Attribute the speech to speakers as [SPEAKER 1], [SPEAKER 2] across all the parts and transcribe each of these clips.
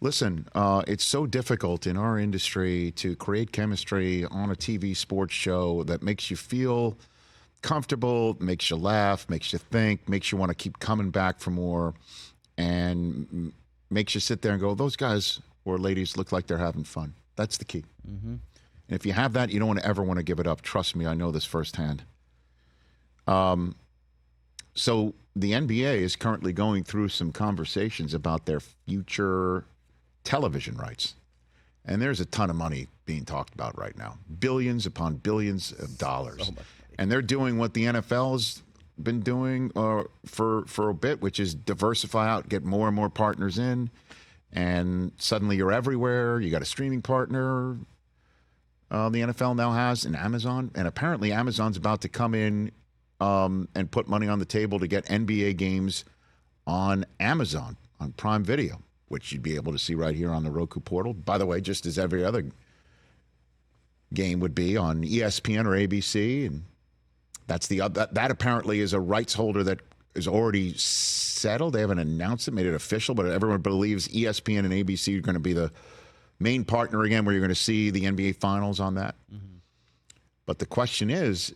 [SPEAKER 1] Listen, it's so difficult in our industry to create chemistry on a TV sports show that makes you feel comfortable, makes you laugh, makes you think, makes you want to keep coming back for more, and makes you sit there and go, those guys or ladies look like they're having fun. That's the key. Mm-hmm. And if you have that, you don't ever want to give it up. Trust me, I know this firsthand. So the NBA is currently going through some conversations about their future television rights. And there's a ton of money being talked about right now. Billions upon billions of dollars. And they're doing what the NFL's been doing for a bit, which is diversify out, get more and more partners in. And suddenly you're everywhere. You got a streaming partner. The NFL now has an Amazon. And apparently Amazon's about to come in and put money on the table to get NBA games on Amazon, on Prime Video, which you'd be able to see right here on the Roku portal. By the way, just as every other game would be on ESPN or ABC. And that's that apparently is a rights holder that is already settled. They haven't announced it, made it official, but everyone believes ESPN and ABC are going to be the main partner again, where you're going to see the NBA Finals on that. Mm-hmm. But the question is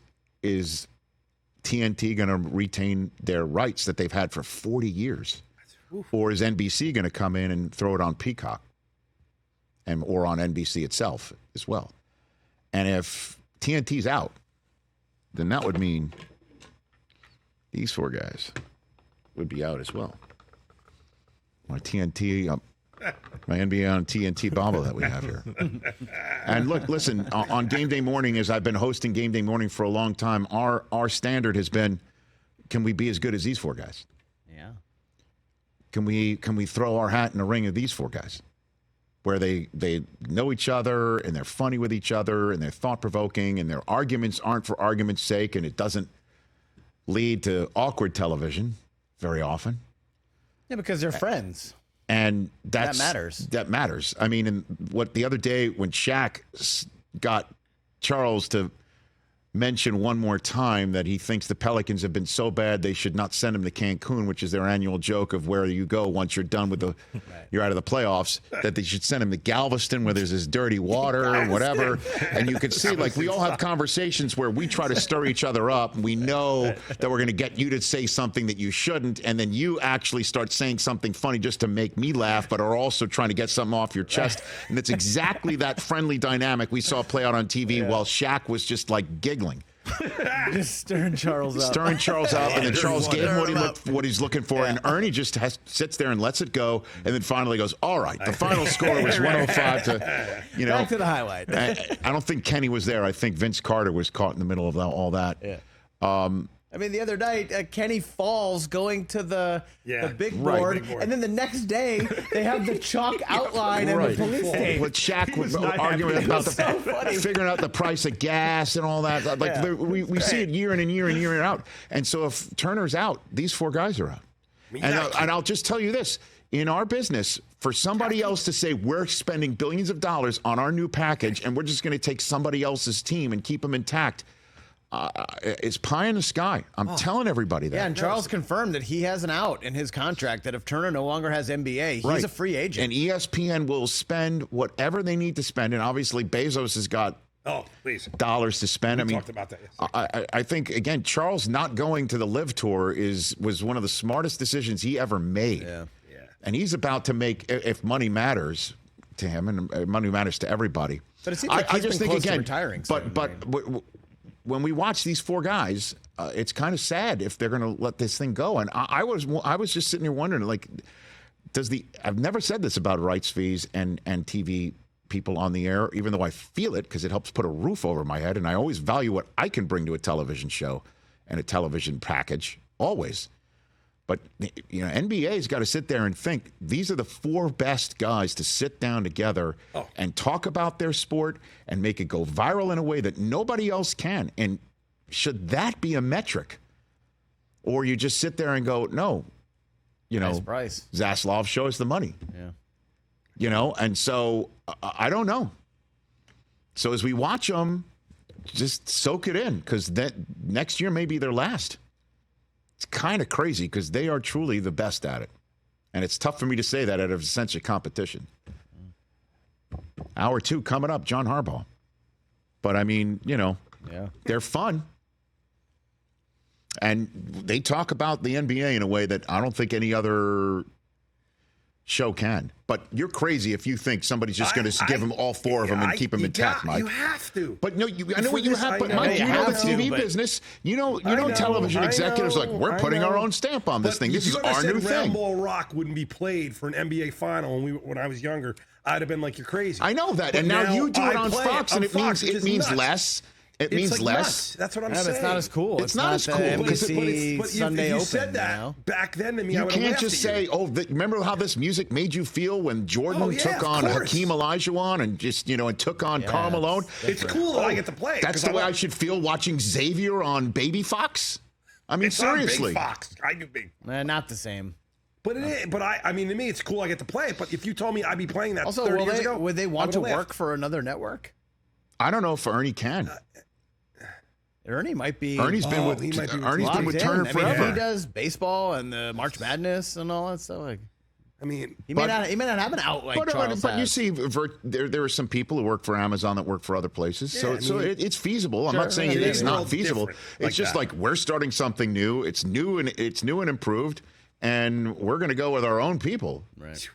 [SPEAKER 1] TNT going to retain their rights that they've had for 40 years? Or is NBC going to come in and throw it on Peacock or on NBC itself as well? And if TNT's out, then that would mean these four guys would be out as well. My TNT, my NBA on TNT bobble that we have here. And look, listen, on game day morning, as I've been hosting game day morning for a long time, our standard has been, can we be as good as these four guys?
[SPEAKER 2] Yeah.
[SPEAKER 1] Can we throw our hat in the ring of these four guys, where they know each other and they're funny with each other and they're thought-provoking and their arguments aren't for argument's sake and it doesn't lead to awkward television very often.
[SPEAKER 2] Yeah, because they're friends.
[SPEAKER 1] And that
[SPEAKER 2] matters.
[SPEAKER 1] That matters. I mean, and what the other day when Shaq got Charles to mention one more time that he thinks the Pelicans have been so bad they should not send him to Cancun, which is their annual joke of where you go once you're done with you're out of the playoffs, that they should send him to Galveston where there's this dirty water or whatever. And you can see, like, we all have conversations where we try to stir each other up and we know that we're going to get you to say something that you shouldn't, and then you actually start saying something funny just to make me laugh, but are also trying to get something off your chest. And it's exactly that friendly dynamic we saw play out on TV while Shaq was just like giggling.
[SPEAKER 2] Just stirring Charles up.
[SPEAKER 1] Stirring Charles up, and then Charles gave him what he's looking for, and Ernie just sits there and lets it go, and then finally goes, all right, the final score was 105 to,
[SPEAKER 2] back to the highlight.
[SPEAKER 1] I don't think Kenny was there. I think Vince Carter was caught in the middle of all that.
[SPEAKER 2] Yeah. I mean, the other night, Kenny falls going to the big board, and then the next day, they have the chalk outline and the police tape.
[SPEAKER 1] With Shaq was arguing about figuring out the price of gas and all that. Like we see it year in and year and year out. And so if Turner's out, these four guys are out. And I'll just tell you this. In our business, for somebody else to say we're spending billions of dollars on our new package and we're just going to take somebody else's team and keep them intact, it's pie in the sky. I'm telling everybody that.
[SPEAKER 2] Yeah, and Charles confirmed that he has an out in his contract, that if Turner no longer has NBA, he's a free agent.
[SPEAKER 1] And ESPN will spend whatever they need to spend. And obviously Bezos has got dollars to spend.
[SPEAKER 3] We talked about that yesterday.
[SPEAKER 1] I think, again, Charles not going to the Live Tour was one of the smartest decisions he ever made.
[SPEAKER 2] Yeah.
[SPEAKER 1] And he's about to make, if money matters to him, and money matters to everybody.
[SPEAKER 2] But it seems like he's been close to retiring.
[SPEAKER 1] But when we watch these four guys, it's kind of sad if they're going to let this thing go. And I was just sitting here wondering, like, I've never said this about rights fees and TV people on the air, even though I feel it because it helps put a roof over my head. And I always value what I can bring to a television show and a television package, always. But, NBA's got to sit there and think, these are the four best guys to sit down together and talk about their sport and make it go viral in a way that nobody else can. And should that be a metric? Or you just sit there and go, no,
[SPEAKER 2] nice price.
[SPEAKER 1] Zaslav, show us the money.
[SPEAKER 2] Yeah.
[SPEAKER 1] And so I don't know. So as we watch them, just soak it in, because next year may be their last. It's kind of crazy because they are truly the best at it. And it's tough for me to say that out of a sense of competition. Hour 2 coming up, John Harbaugh. But I mean, they're fun. And they talk about the NBA in a way that I don't think any other show can. But you're crazy if you think somebody's just going to give them all 4 of them and keep them intact, Mike.
[SPEAKER 3] You have to.
[SPEAKER 1] But no, I know what you have. But Mike, you know the TV business. You know, television executives are like, we're putting our own stamp on this thing. This is our new thing.
[SPEAKER 3] Ramble Rock wouldn't be played for an NBA final when I was younger. I'd have been like, you're crazy.
[SPEAKER 1] I know that, and now you do it on Fox, and it means less. It means less.
[SPEAKER 3] Nuts. That's what I'm saying.
[SPEAKER 2] It's not as cool.
[SPEAKER 1] It's not as cool.
[SPEAKER 2] NBC
[SPEAKER 3] but
[SPEAKER 2] Sunday
[SPEAKER 3] if you
[SPEAKER 2] Open,
[SPEAKER 3] said that back then to me, I would have
[SPEAKER 1] laughed. You can't just say, remember how this music made you feel when Jordan took on Hakeem Olajuwon and just, and took on Karl Malone?
[SPEAKER 3] It's cool that I get to play.
[SPEAKER 1] That's the way I should feel watching Xavier on Baby Fox? I mean, seriously.
[SPEAKER 3] Big Fox. I could be.
[SPEAKER 2] Not the same.
[SPEAKER 3] But it is. But I mean, to me, it's cool I get to play it. But if you told me I'd be playing that
[SPEAKER 2] also,
[SPEAKER 3] 30 years ago,
[SPEAKER 2] would they want to work for another network?
[SPEAKER 1] I don't know if Ernie can.
[SPEAKER 2] Ernie might be.
[SPEAKER 1] Ernie's been with Turner forever.
[SPEAKER 2] I mean, he does baseball and the March Madness and all that stuff.
[SPEAKER 3] I mean,
[SPEAKER 2] he may not have an out like Charles
[SPEAKER 1] but you
[SPEAKER 2] has.
[SPEAKER 1] see, there are some people who work for Amazon that work for other places, so it's feasible. I'm not saying it's not feasible. It's just like we're starting something new. It's new and improved, and we're going to go with our own people.
[SPEAKER 2] Right.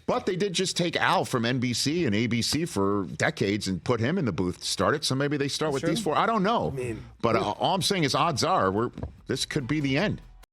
[SPEAKER 1] But they did just take Al from NBC and ABC for decades and put him in the booth to start it. So maybe they start with these 4. I don't know. But all I'm saying is odds are this could be the end.